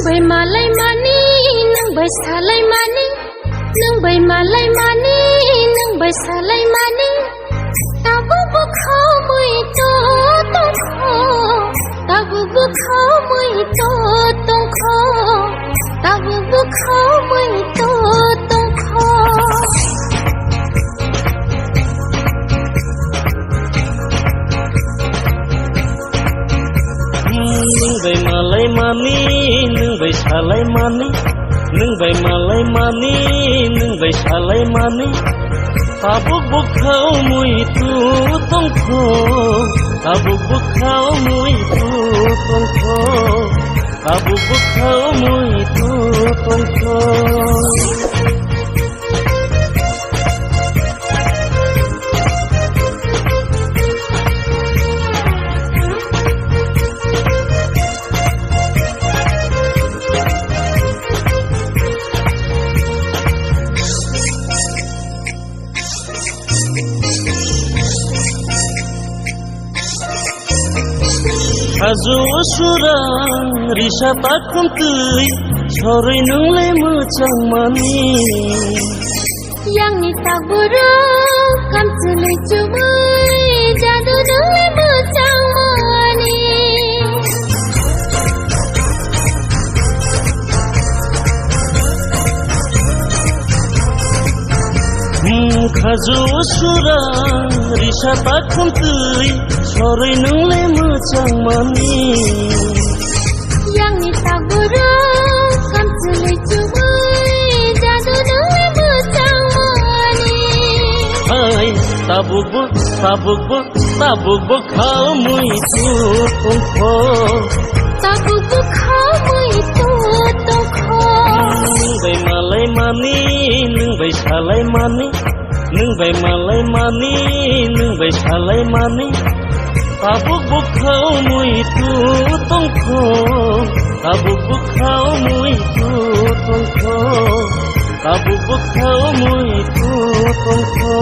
बै मालाय मानि नों बैसालाय मानि नों बै मालाय मानि नों बैसालाय मानि ताबु बुखाव मै तो तंखो ताबु बुखाव मै तो तंखो ताबु बुखाव मै तो तंखो नों बै मालाय मानि नों बैसालाय मानि नों बै मालाय मानि नों बैसालाय मानि ताबुक बुखाव मुइतु तंखो ताबुक बुखाव मुइतु तंखो ताबुक बुखाव मुइतु तंखो Hazu surang risa takun tui sore nunglai mecang mani yang ni tak buruk kam celui cubui jadu nunglai mecang mani Hazu surang risa takun tui sore nunglai mecang mani yang ni tak buruk kam celui cubui jadu nunglai mecang mani ai tabuk bukhau muitu tongkho tabuk bukhau muitu tongkho bai malai mani nung bai salai mani nung bai malai mani nung bai salai mani tabuk bukhau muitu tongkho tabuk bukhau muitu tongkho tabuk bukhau muitu tongkho